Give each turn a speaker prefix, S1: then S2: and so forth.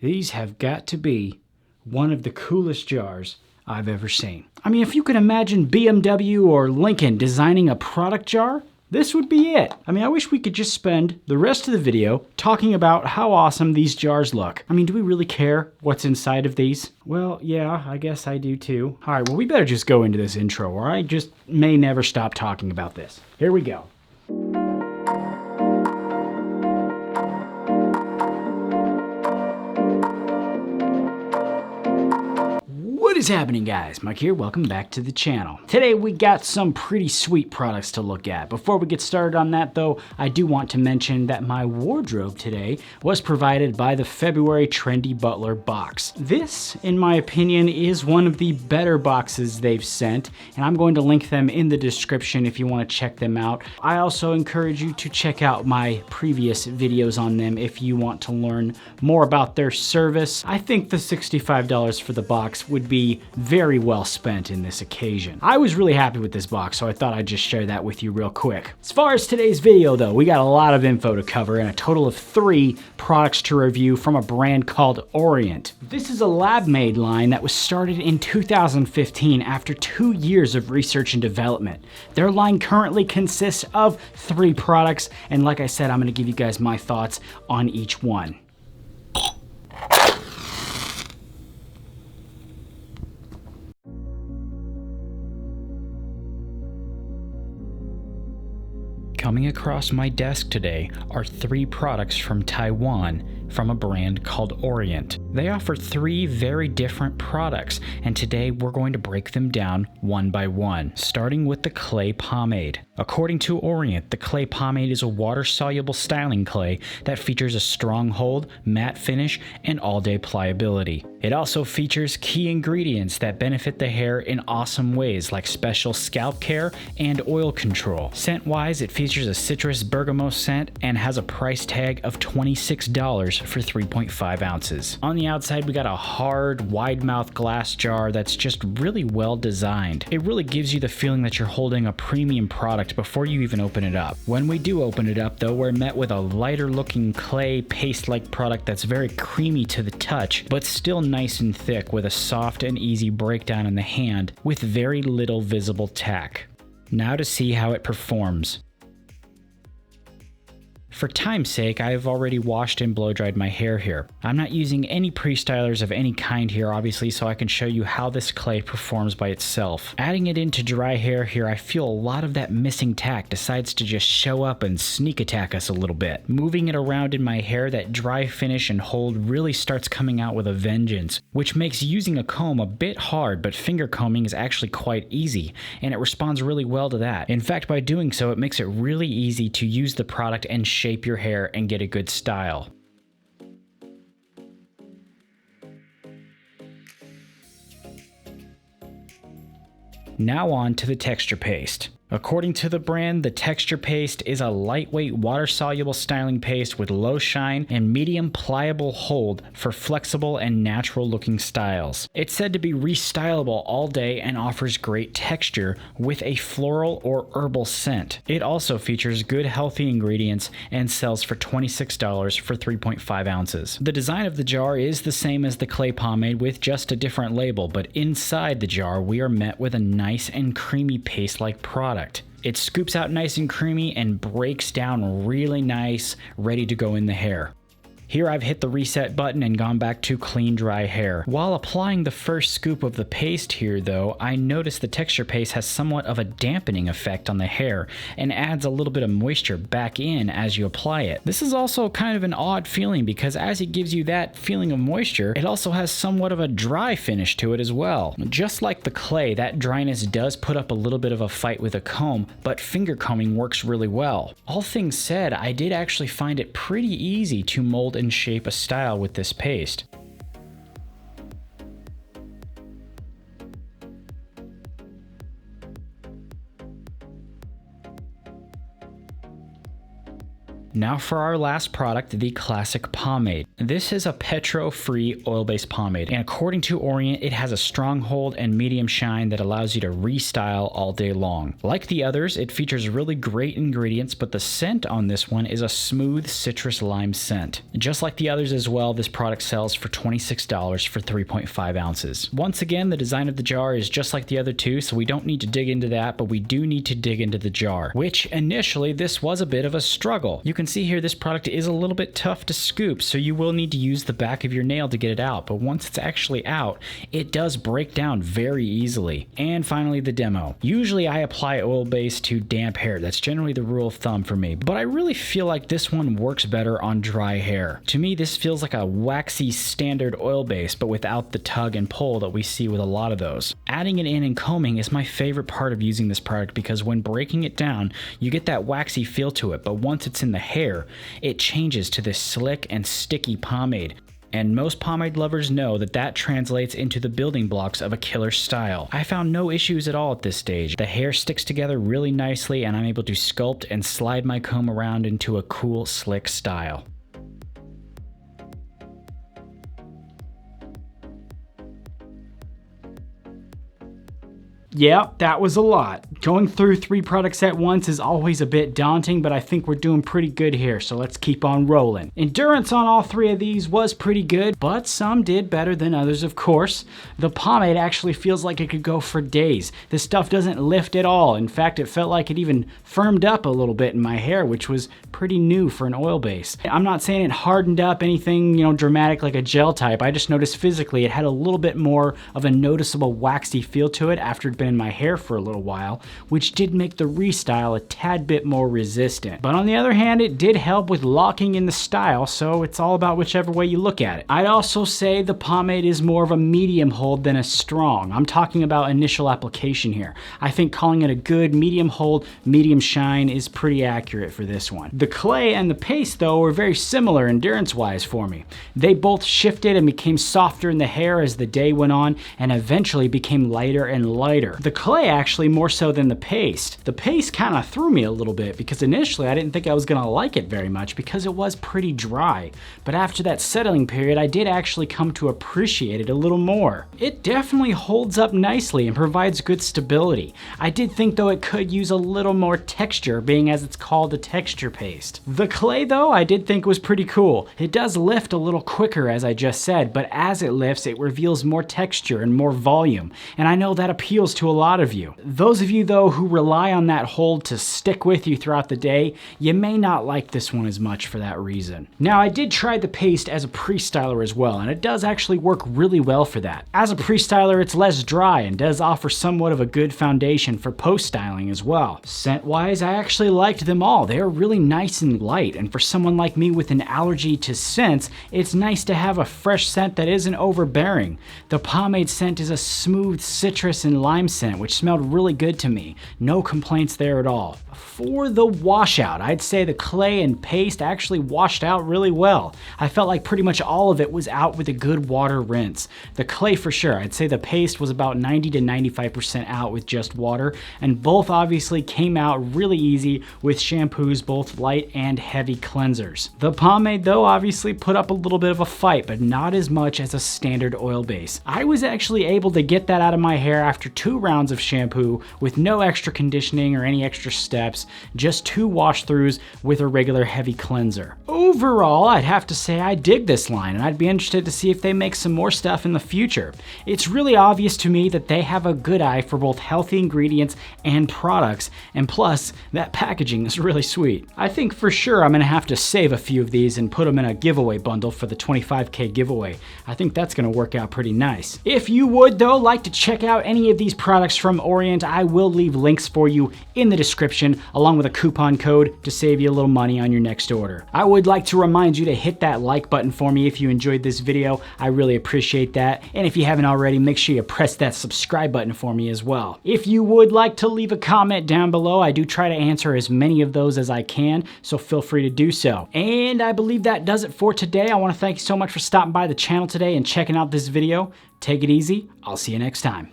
S1: These have got to be one of the coolest jars I've ever seen. I mean, if you can imagine BMW or Lincoln designing a product jar, this would be it. I mean, I wish we could just spend the rest of the video talking about how awesome these jars look. I mean, do we really care what's inside of these? Well, yeah, I guess I do too. All right, well, we better just go into this intro or I just may never stop talking about this. Here we go. What is happening, guys? Mike here, welcome back to the channel. Today we got some pretty sweet products to look at. Before we get started on that though, I do want to mention that my wardrobe today was provided by the February Trendy Butler box. This, in my opinion, is one of the better boxes they've sent, and I'm going to link them in the description if you want to check them out. I also encourage you to check out my previous videos on them if you want to learn more about their service. I think the $65 for the box would be very well spent in this occasion. I was really happy with this box, so I thought I'd just share that with you real quick. As far as today's video though, we got a lot of info to cover and a total of 3 products to review from a brand called Orien't. This is a lab-made line that was started in 2015 after 2 years of research and development. Their line currently consists of 3 products, and like I said, I'm gonna give you guys my thoughts on each one. Coming across my desk today are 3 products from Taiwan from a brand called Orien't. They offer 3 very different products, and today we're going to break them down one by one, starting with the Clay Pomade. According to Orien't, the Clay Pomade is a water-soluble styling clay that features a strong hold, matte finish, and all-day pliability. It also features key ingredients that benefit the hair in awesome ways, like special scalp care and oil control. Scent-wise, it features a citrus bergamot scent and has a price tag of $26 for 3.5 ounces. On the outside, we got a hard, wide-mouth glass jar that's just really well designed. It really gives you the feeling that you're holding a premium product before you even open it up. When we do open it up though, we're met with a lighter-looking clay paste-like product that's very creamy to the touch, but still nice and thick with a soft and easy breakdown in the hand with very little visible tack. Now to see how it performs. For time's sake, I have already washed and blow dried my hair here. I'm not using any pre-stylers of any kind here, obviously, so I can show you how this clay performs by itself. Adding it into dry hair here, I feel a lot of that missing tack decides to just show up and sneak attack us a little bit. Moving it around in my hair, that dry finish and hold really starts coming out with a vengeance, which makes using a comb a bit hard, but finger combing is actually quite easy, and it responds really well to that. In fact, by doing so, it makes it really easy to use the product and shape your hair and get a good style. Now on to the texture paste. According to the brand, the texture paste is a lightweight water-soluble styling paste with low shine and medium pliable hold for flexible and natural-looking styles. It's said to be restylable all day and offers great texture with a floral or herbal scent. It also features good healthy ingredients and sells for $26 for 3.5 ounces. The design of the jar is the same as the Clay Pomade with just a different label, but inside the jar we are met with a nice and creamy paste-like product. It scoops out nice and creamy and breaks down really nice, ready to go in the hair. Here I've hit the reset button and gone back to clean dry hair. While applying the first scoop of the paste here though, I noticed the texture paste has somewhat of a dampening effect on the hair and adds a little bit of moisture back in as you apply it. This is also kind of an odd feeling because as it gives you that feeling of moisture, it also has somewhat of a dry finish to it as well. Just like the clay, that dryness does put up a little bit of a fight with a comb, but finger combing works really well. All things said, I did actually find it pretty easy to mold and shape a style with this paste. Now for our last product, the Classic Pomade. This is a petro-free oil-based pomade, and according to Orien't, it has a strong hold and medium shine that allows you to restyle all day long. Like the others, it features really great ingredients, but the scent on this one is a smooth citrus lime scent. Just like the others as well, this product sells for $26 for 3.5 ounces. Once again, the design of the jar is just like the other two, so we don't need to dig into that, but we do need to dig into the jar, which initially this was a bit of a struggle. You can see here this product is a little bit tough to scoop, so you will need to use the back of your nail to get it out, but once it's actually out, it does break down very easily. And finally, the demo. Usually I apply oil base to damp hair. That's generally the rule of thumb for me, but I really feel like this one works better on dry hair. To me, this feels like a waxy standard oil base, but without the tug and pull that we see with a lot of those. Adding it in and combing is my favorite part of using this product because when breaking it down, you get that waxy feel to it, but once it's in the hair, it changes to this slick and sticky pomade. And most pomade lovers know that that translates into the building blocks of a killer style. I found no issues at all at this stage. The hair sticks together really nicely and I'm able to sculpt and slide my comb around into a cool, slick style. Yeah, that was a lot. Going through 3 products at once is always a bit daunting, but I think we're doing pretty good here, so let's keep on rolling. Endurance on all 3 of these was pretty good, but some did better than others, of course. The pomade actually feels like it could go for days. This stuff doesn't lift at all. In fact, it felt like it even firmed up a little bit in my hair, which was pretty new for an oil base. I'm not saying it hardened up anything, dramatic like a gel type. I just noticed physically it had a little bit more of a noticeable waxy feel to it after it'd been in my hair for a little while, which did make the restyle a tad bit more resistant. But on the other hand, it did help with locking in the style, so it's all about whichever way you look at it. I'd also say the pomade is more of a medium hold than a strong. I'm talking about initial application here. I think calling it a good medium hold, medium shine is pretty accurate for this one. The clay and the paste though were very similar endurance-wise for me. They both shifted and became softer in the hair as the day went on and eventually became lighter and lighter. The clay actually more so than the paste. The paste kind of threw me a little bit because initially I didn't think I was gonna like it very much because it was pretty dry. But after that settling period, I did actually come to appreciate it a little more. It definitely holds up nicely and provides good stability. I did think though it could use a little more texture, being as it's called a texture paste. The clay though, I did think was pretty cool. It does lift a little quicker as I just said, but as it lifts, it reveals more texture and more volume. And I know that appeals to a lot of you. Those of you though who rely on that hold to stick with you throughout the day, you may not like this one as much for that reason. Now I did try the paste as a pre-styler as well, and it does actually work really well for that. As a pre-styler, it's less dry and does offer somewhat of a good foundation for post-styling as well. Scent-wise, I actually liked them all. They are really nice and light, and for someone like me with an allergy to scents, it's nice to have a fresh scent that isn't overbearing. The pomade scent is a smooth citrus and lime scent, which smelled really good to me. No complaints there at all. For the washout, I'd say the clay and paste actually washed out really well. I felt like pretty much all of it was out with a good water rinse. The clay for sure, I'd say the paste was about 90 to 95% out with just water, and both obviously came out really easy with shampoos, both light and heavy cleansers. The pomade though obviously put up a little bit of a fight, but not as much as a standard oil base. I was actually able to get that out of my hair after 2 rounds of shampoo with no extra conditioning or any extra steps, just 2 wash throughs with a regular heavy cleanser. Overall, I'd have to say I dig this line, and I'd be interested to see if they make some more stuff in the future. It's really obvious to me that they have a good eye for both healthy ingredients and products, and plus, that packaging is really sweet. I think for sure I'm gonna have to save a few of these and put them in a giveaway bundle for the 25K giveaway. I think that's gonna work out pretty nice. If you would though like to check out any of these products from Orien't, I will leave links for you in the description along with a coupon code to save you a little money on your next order. I would like to remind you to hit that like button for me if you enjoyed this video. I really appreciate that. And if you haven't already, make sure you press that subscribe button for me as well. If you would like to leave a comment down below, I do try to answer as many of those as I can, so feel free to do so. And I believe that does it for today. I want to thank you so much for stopping by the channel today and checking out this video. Take it easy. I'll see you next time.